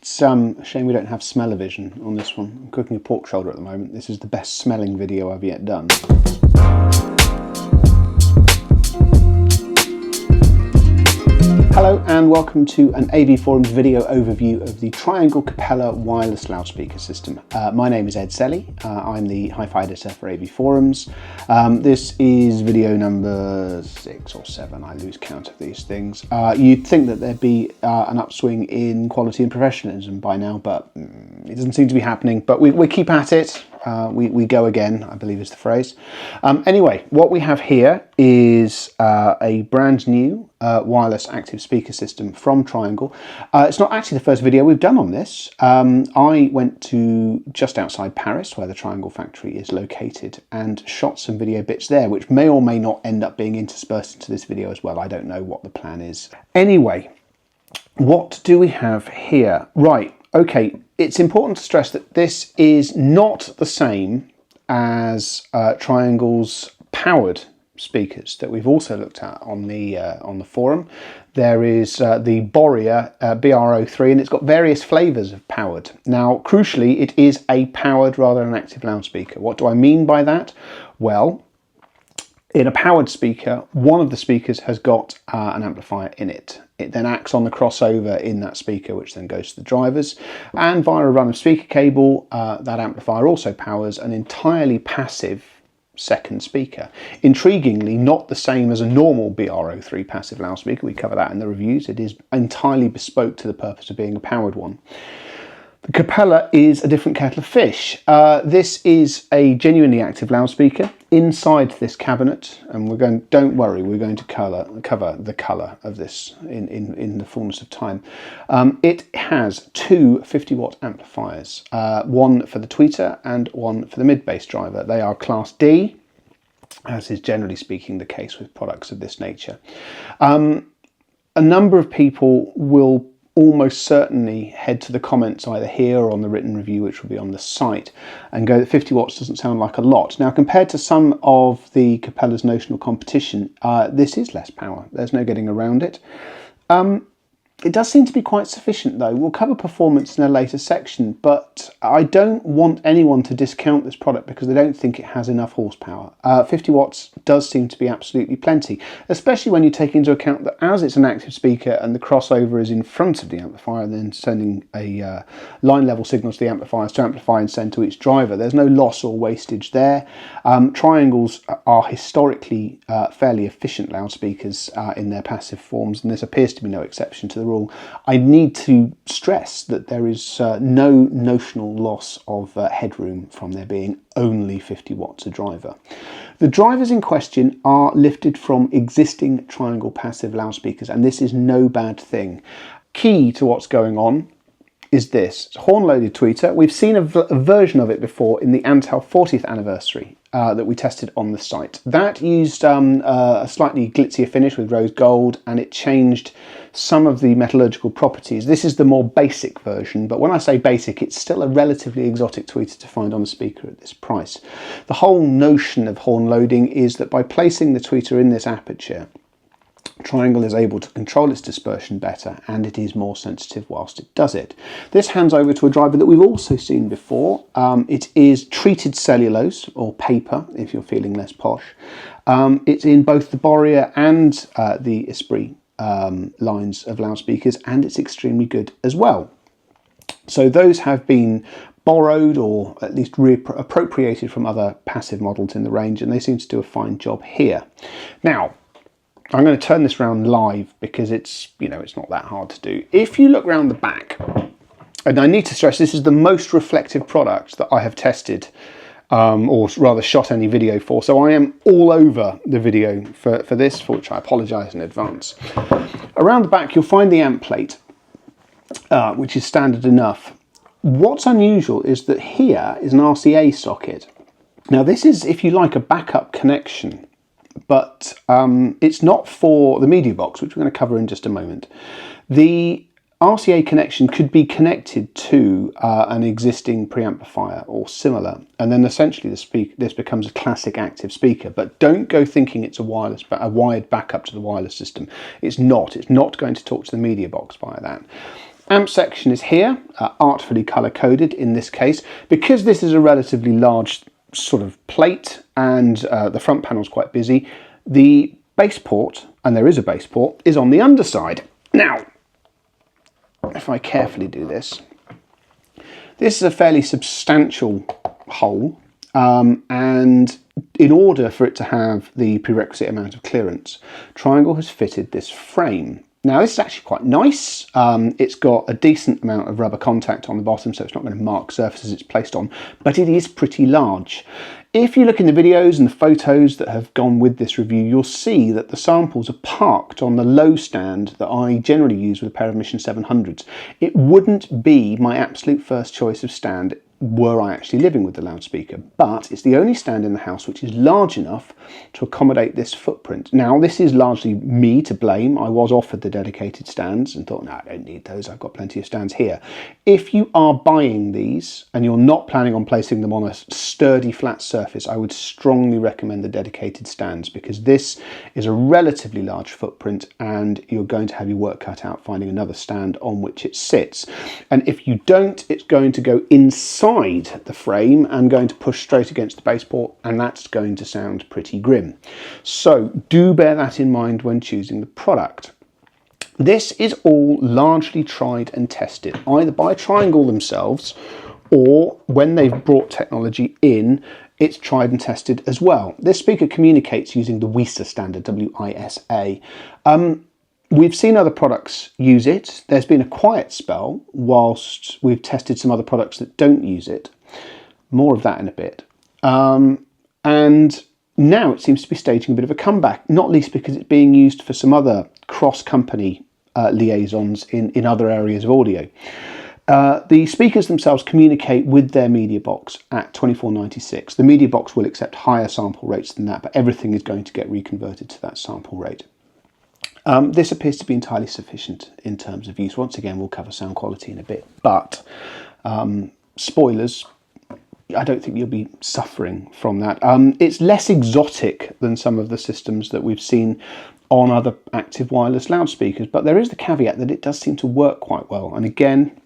It's a shame we don't have smell-o-vision on this one. I'm cooking a pork shoulder at the moment. This is the best smelling video I've yet done. Hello and welcome to an AVForums video overview of the Triangle Capella Wireless loudspeaker system. My name is Ed Selley. I'm the Hifi editor for AVForums. This is video number 6 or 7, I lose count of these things. You'd think that there'd be an upswing in quality and professionalism by now, but it doesn't seem to be happening. But we keep at it. We go again, I believe is the phrase. Anyway, what we have here is a brand new wireless active speaker system from Triangle. It's not actually the first video we've done on this. I went to just outside Paris, where the Triangle factory is located, and shot some video bits there, which may or may not end up being interspersed into this video as well. I don't know what the plan is. Anyway, what do we have here? Right, okay, it's important to stress that this is not the same as Triangle's powered speakers that we've also looked at on the forum. There is the Borea BR03, and it's got various flavors of powered. Now, crucially, it is a powered rather than an active loudspeaker. What do I mean by that? Well, in a powered speaker, one of the speakers has got an amplifier in it. It then acts on the crossover in that speaker, which then goes to the drivers. And via a run of speaker cable, that amplifier also powers an entirely passive second speaker. Intriguingly, not the same as a normal BR03 passive loudspeaker. We cover that in the reviews. It is entirely bespoke to the purpose of being a powered one. The Capella is a different kettle of fish. This is a genuinely active loudspeaker inside this cabinet, and don't worry, we're going to cover the colour of this in the fullness of time. It has two 50-watt amplifiers, one for the tweeter and one for the mid-bass driver. They are Class D, as is generally speaking the case with products of this nature. A number of people will almost certainly head to the comments either here or on the written review, which will be on the site, and go that 50 watts doesn't sound like a lot. Now, compared to some of the Capella's notional competition, this is less power. There's no getting around it. It does seem to be quite sufficient though. We'll cover performance in a later section, but I don't want anyone to discount this product because they don't think it has enough horsepower. 50 watts does seem to be absolutely plenty, especially when you take into account that as it's an active speaker and the crossover is in front of the amplifier, then sending a line level signal to the amplifiers to amplify and send to each driver. There's no loss or wastage there. Triangles are historically fairly efficient loudspeakers in their passive forms, and this appears to be no exception to the rule. I need to stress that there is no notional loss of headroom from there being only 50 watts a driver. The drivers in question are lifted from existing Triangle passive loudspeakers, and this is no bad thing. Key to what's going on is this. It's a horn-loaded tweeter. We've seen a version of it before in the Antel 40th anniversary that we tested on the site. That used a slightly glitzier finish with rose gold, and it changed some of the metallurgical properties. This is the more basic version, but when I say basic, it's still a relatively exotic tweeter to find on a speaker at this price. The whole notion of horn loading is that by placing the tweeter in this aperture, Triangle is able to control its dispersion better, and it is more sensitive whilst it does it. This hands over to a driver that we've also seen before. It is treated cellulose, or paper if you're feeling less posh. It's in both the Borea and the Esprit lines of loudspeakers, and it's extremely good as well. So those have been borrowed or at least appropriated from other passive models in the range, and they seem to do a fine job here. Now, I'm going to turn this around live because it's not that hard to do. If you look around the back, and I need to stress this is the most reflective product that I have tested, or rather shot any video for, so I am all over the video for this, for which I apologise in advance. Around the back you'll find the amp plate, which is standard enough. What's unusual is that here is an RCA socket. Now this is, if you like, a backup connection, but it's not for the media box, which we're going to cover in just a moment. The RCA connection could be connected to an existing preamplifier or similar, and then essentially this becomes a classic active speaker. But don't go thinking it's a wired backup to the wireless system. It's not. It's not going to talk to the media box via that. Amp section is here, artfully colour coded in this case. Because this is a relatively large sort of plate and the front panel is quite busy, the bass port, and there is a bass port, is on the underside. Now, if I carefully do this, this is a fairly substantial hole, and in order for it to have the prerequisite amount of clearance, Triangle has fitted this frame. Now this is actually quite nice. It's got a decent amount of rubber contact on the bottom, so it's not going to mark surfaces it's placed on, but it is pretty large. If you look in the videos and the photos that have gone with this review, you'll see that the samples are parked on the low stand that I generally use with a pair of Mission 700s. It wouldn't be my absolute first choice of stand were I actually living with the loudspeaker, but it's the only stand in the house which is large enough to accommodate this footprint. Now this is largely me to blame. I was offered the dedicated stands and thought, no, I don't need those, I've got plenty of stands here. If you are buying these and you're not planning on placing them on a sturdy flat surface, I would strongly recommend the dedicated stands, because this is a relatively large footprint and you're going to have your work cut out finding another stand on which it sits. And if you don't, it's going to go inside the frame and going to push straight against the bass port, and that's going to sound pretty grim. So do bear that in mind when choosing the product. This is all largely tried and tested, either by Triangle themselves or when they've brought technology in, it's tried and tested as well. This speaker communicates using the WISA standard, W-I-S-A. We've seen other products use it. There's been a quiet spell whilst we've tested some other products that don't use it. More of that in a bit. And now it seems to be staging a bit of a comeback, not least because it's being used for some other cross-company liaisons in other areas of audio. The speakers themselves communicate with their media box at 2496. The media box will accept higher sample rates than that, but everything is going to get reconverted to that sample rate. This appears to be entirely sufficient in terms of use. Once again, we'll cover sound quality in a bit, but spoilers, I don't think you'll be suffering from that. It's less exotic than some of the systems that we've seen on other active wireless loudspeakers, but there is the caveat that it does seem to work quite well. And again,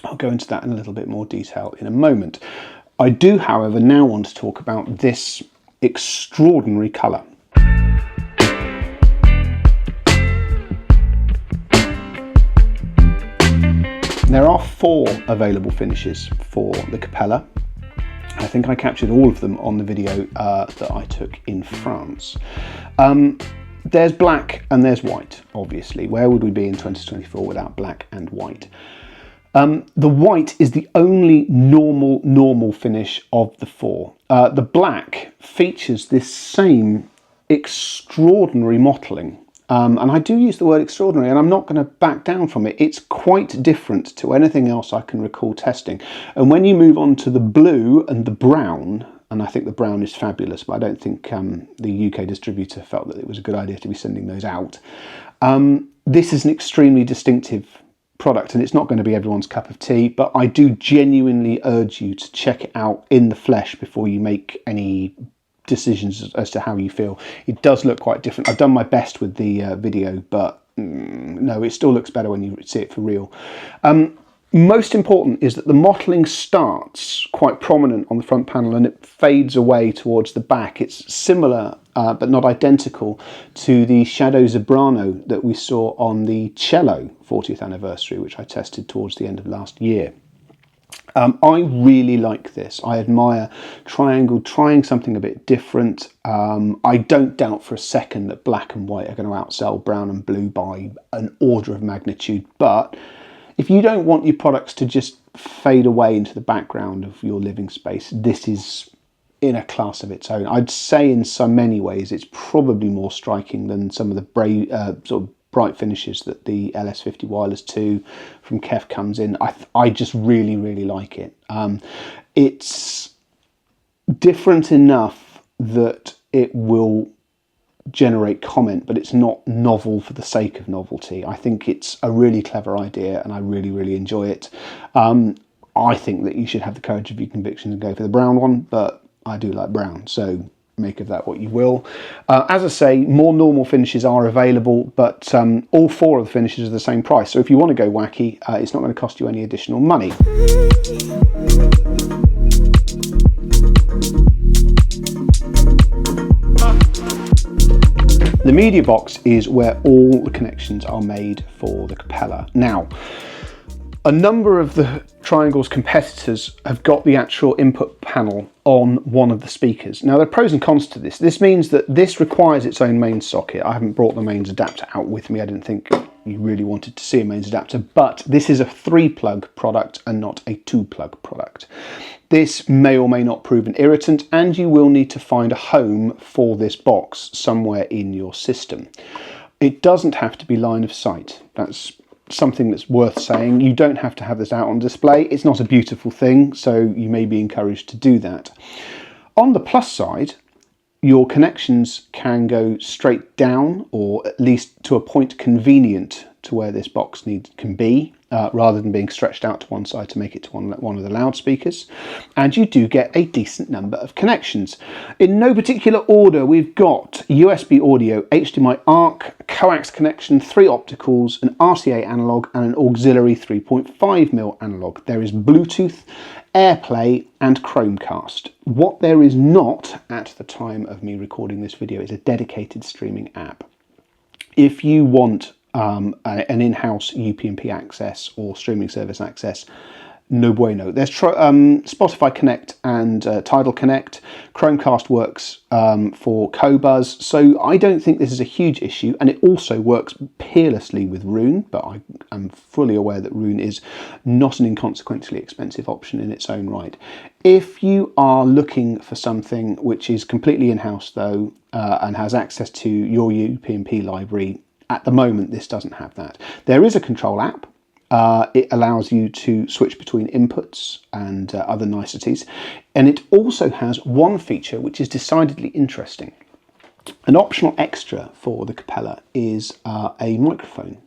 I'll go into that in a little bit more detail in a moment. I do, however, now want to talk about this extraordinary colour. There are 4 available finishes for the Capella. I think I captured all of them on the video that I took in France. There's black and there's white, obviously. Where would we be in 2024 without black and white? The white is the only normal finish of the 4. The black features this same extraordinary mottling. And I do use the word extraordinary, and I'm not going to back down from it. It's quite different to anything else I can recall testing. And when you move on to the blue and the brown, and I think the brown is fabulous, but I don't think the UK distributor felt that it was a good idea to be sending those out. This is an extremely distinctive product, and it's not going to be everyone's cup of tea, but I do genuinely urge you to check it out in the flesh before you make any decisions as to how you feel. It does look quite different. I've done my best with the video, but no, it still looks better when you see it for real. Most important is that the mottling starts quite prominent on the front panel and it fades away towards the back. It's similar but not identical to the Shadow Zebrano that we saw on the Cello 40th anniversary, which I tested towards the end of last year. I really like this. I admire Triangle trying something a bit different. I don't doubt for a second that black and white are going to outsell brown and blue by an order of magnitude, but if you don't want your products to just fade away into the background of your living space, this is in a class of its own. I'd say in so many ways it's probably more striking than some of the sort of bright finishes that the LS50 Wireless 2 from Kef comes in. I just really like it. It's different enough that it will generate comment, but it's not novel for the sake of novelty. I think it's a really clever idea and I really enjoy it. I think that you should have the courage of your convictions and go for the brown one, but I do like brown, so make of that what you will. As I say, more normal finishes are available, but all 4 of the finishes are the same price. So if you want to go wacky, it's not going to cost you any additional money. The media box is where all the connections are made for the Capella. Now, a number of the Triangle's competitors have got the actual input panel on one of the speakers. Now, there are pros and cons to this. This means that this requires its own mains socket. I haven't brought the mains adapter out with me. I didn't think you really wanted to see a mains adapter, but this is a 3-plug product and not a 2-plug product. This may or may not prove an irritant, and you will need to find a home for this box somewhere in your system. It doesn't have to be line of sight. That's something that's worth saying. You don't have to have this out on display. It's not a beautiful thing, so you may be encouraged to do that. On the plus side, your connections can go straight down, or at least to a point convenient to where this box can be, rather than being stretched out to one side to make it to one of the loudspeakers. And you do get a decent number of connections. In no particular order, we've got USB audio, HDMI ARC, coax connection, 3 opticals, an RCA analog, and an auxiliary 3.5mm analog. There is Bluetooth, AirPlay, and Chromecast. What there is not at the time of me recording this video is a dedicated streaming app. If you want an in-house UPnP access or streaming service access, no bueno. There's Spotify Connect and Tidal Connect. Chromecast works for Qobuz, so I don't think this is a huge issue, and it also works peerlessly with Roon, but I am fully aware that Roon is not an inconsequentially expensive option in its own right. If you are looking for something which is completely in-house though, and has access to your UPnP library, at the moment this doesn't have that. There is a control app. It allows you to switch between inputs and other niceties. And it also has one feature which is decidedly interesting. An optional extra for the Capella is a microphone.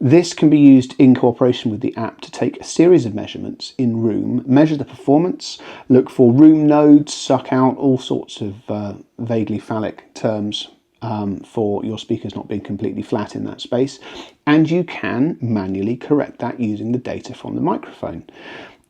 This can be used in cooperation with the app to take a series of measurements in room, measure the performance, look for room nodes, suck out all sorts of vaguely phallic terms for your speakers not being completely flat in that space, and you can manually correct that using the data from the microphone.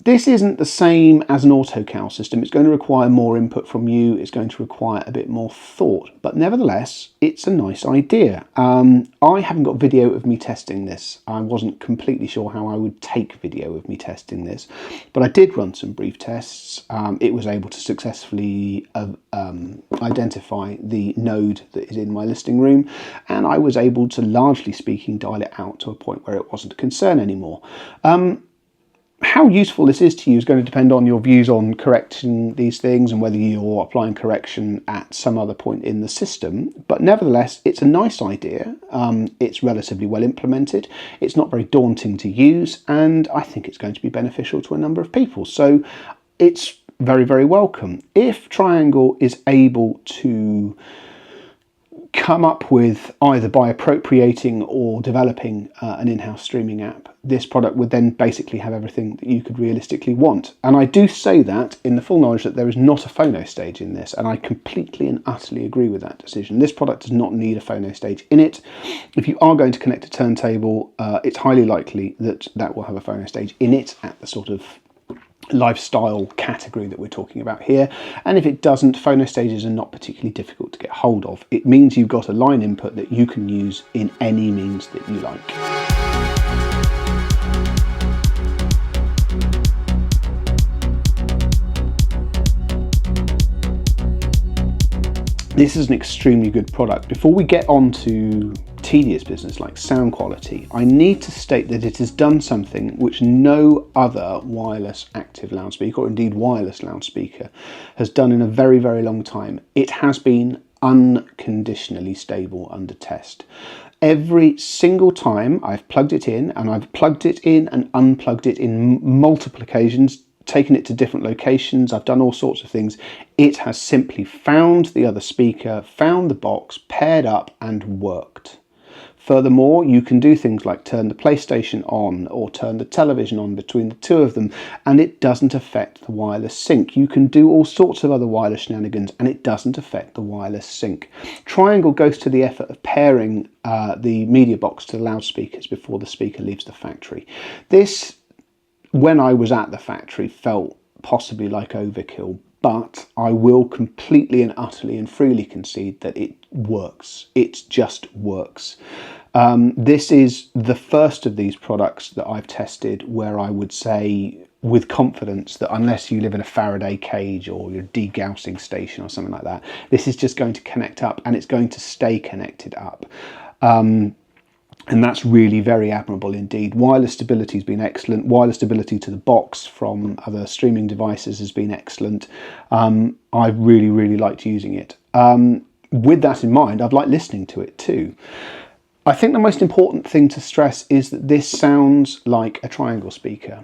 This isn't the same as an autocal system. It's going to require more input from you. It's going to require a bit more thought, but nevertheless, it's a nice idea. I haven't got video of me testing this. I wasn't completely sure how I would take video of me testing this, but I did run some brief tests. It was able to successfully identify the node that is in my listening room, and I was able to, largely speaking, dial it out to a point where it wasn't a concern anymore. How useful this is to you is going to depend on your views on correcting these things and whether you're applying correction at some other point in the system. But nevertheless, it's a nice idea. It's relatively well implemented. It's not very daunting to use, and I think it's going to be beneficial to a number of people. So it's very, very welcome. If Triangle is able to come up with, either by appropriating or developing an in-house streaming app, this product would then basically have everything that you could realistically want. And I do say that in the full knowledge that there is not a phono stage in this, and I completely and utterly agree with that decision. This product does not need a phono stage in it. If you are going to connect a turntable, it's highly likely that that will have a phono stage in it at the sort of lifestyle category that we're talking about here. And if it doesn't, phono stages are not particularly difficult to get hold of. It means you've got a line input that you can use in any means that you like. This is an extremely good product. Before we get on to tedious business like sound quality, I need to state that it has done something which no other wireless active loudspeaker, or indeed wireless loudspeaker, has done in a very, very long time. It has been unconditionally stable under test. Every single time I've plugged it in, and I've plugged it in and unplugged it in multiple occasions, taken it to different locations, I've done all sorts of things, it has simply found the other speaker, found the box, paired up and worked. Furthermore, you can do things like turn the PlayStation on or turn the television on between the two of them, and it doesn't affect the wireless sync. You can do all sorts of other wireless shenanigans, and it doesn't affect the wireless sync. Triangle goes to the effort of pairing the media box to the loudspeakers before the speaker leaves the factory. This, when I was at the factory, felt possibly like overkill, but I will completely and utterly and freely concede that it works. It just works. This is the first of these products that I've tested where I would say with confidence that unless you live in a Faraday cage or your degaussing station or something like that, this is just going to connect up, and it's going to stay connected up. And that's really very admirable indeed. Wireless stability has been excellent. Wireless stability to the box from other streaming devices has been excellent. I've really liked using it. With that in mind, I've liked listening to it too. I think the most important thing to stress is that this sounds like a Triangle speaker.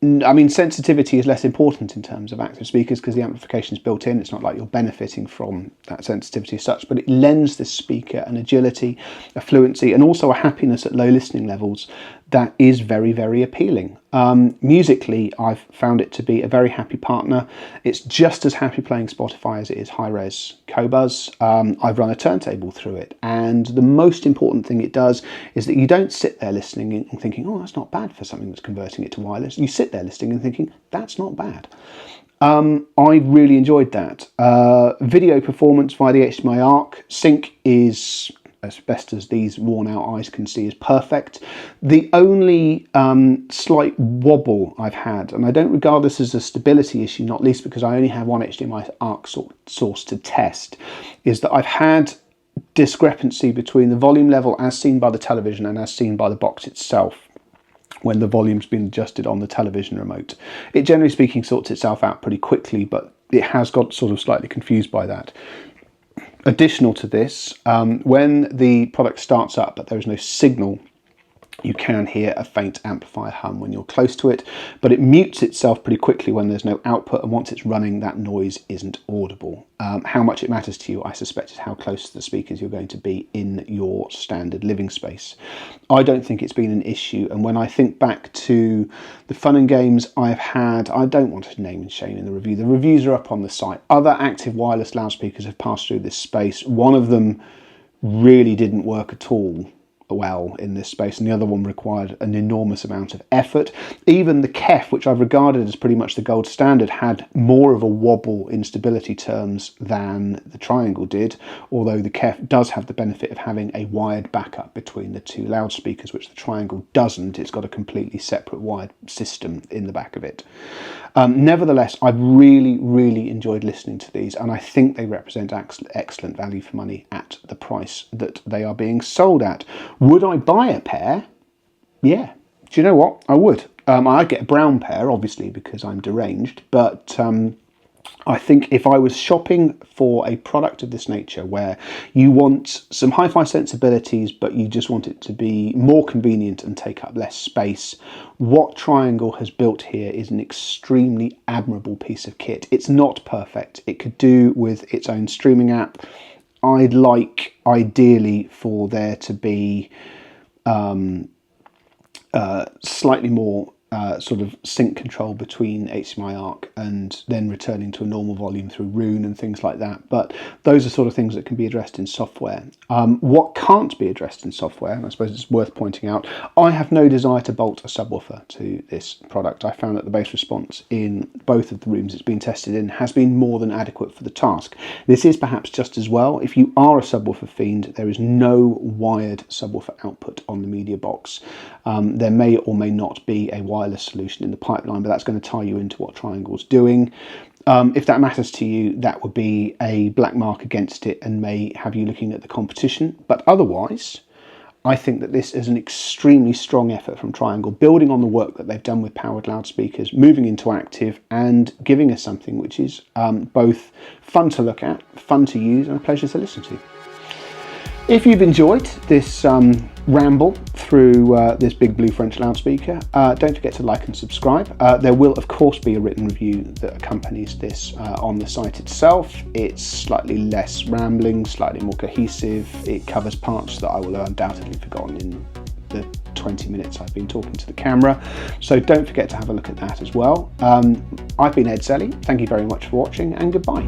Sensitivity is less important in terms of active speakers because the amplification is built in. It's not like you're benefiting from that sensitivity as such, but it lends this speaker an agility, a fluency, and also a happiness at low listening levels that is very appealing. Musically, I've found it to be a very happy partner. It's just as happy playing Spotify as it is high-res Qobuz. I've run a turntable through it, and the most important thing it does is that you don't sit there listening and thinking, oh, that's not bad for something that's converting it to wireless. You sit there listening and thinking, that's not bad. I really enjoyed that. Video performance via the HDMI ARC sync is, as best as these worn out eyes can see, is perfect. The only slight wobble I've had, and I don't regard this as a stability issue, not least because I only have one HDMI ARC source to test, is that I've had discrepancy between the volume level as seen by the television and as seen by the box itself when the volume's been adjusted on the television remote. It generally speaking sorts itself out pretty quickly, but it has got sort of slightly confused by that. Additional to this, when the product starts up but there is no signal, you can hear a faint amplifier hum when you're close to it, but it mutes itself pretty quickly when there's no output, and once it's running, that noise isn't audible. How much it matters to you, I suspect, is how close to the speakers you're going to be in your standard living space. I don't think it's been an issue, and when I think back to the fun and games I've had, I don't want to name and shame in the review. The reviews are up on the site. Other active wireless loudspeakers have passed through this space. One of them really didn't work at all well in this space, and the other one required an enormous amount of effort. Even the KEF, which I've regarded as pretty much the gold standard, had more of a wobble in stability terms than the Triangle did, although the KEF does have the benefit of having a wired backup between the two loudspeakers, which the Triangle doesn't. It's got a completely separate wired system in the back of it. Nevertheless, I've really enjoyed listening to these, and I think they represent excellent value for money at the price that they are being sold at. Would I buy a pair? Yeah. Do you know what? I would. I'd get a brown pair, obviously, because I'm deranged, but I think if I was shopping for a product of this nature where you want some hi-fi sensibilities but you just want it to be more convenient and take up less space, what Triangle has built here is an extremely admirable piece of kit. It's not perfect. It could do with its own streaming app. I'd like, ideally, for there to be slightly more sort of sync control between HDMI ARC and then returning to a normal volume through Roon and things like that. But those are sort of things that can be addressed in software. What can't be addressed in software, and I suppose it's worth pointing out, I have no desire to bolt a subwoofer to this product. I found that the bass response in both of the rooms it's been tested in has been more than adequate for the task. This is perhaps just as well. If you are a subwoofer fiend, there is no wired subwoofer output on the media box. There may or may not be a wireless solution in the pipeline, but that's going to tie you into what Triangle's doing. If that matters to you, that would be a black mark against it and may have you looking at the competition. But otherwise, I think that this is an extremely strong effort from Triangle, building on the work that they've done with powered loudspeakers, moving into active and giving us something which is both fun to look at, fun to use, and a pleasure to listen to. If you've enjoyed this ramble through this big blue French loudspeaker, don't forget to like and subscribe. There will of course be a written review that accompanies this on the site itself. It's slightly less rambling, slightly more cohesive. It covers parts that I will have undoubtedly forgotten in the 20 minutes I've been talking to the camera, so don't forget to have a look at that as well. I've been Ed Selley, thank you very much for watching, and goodbye.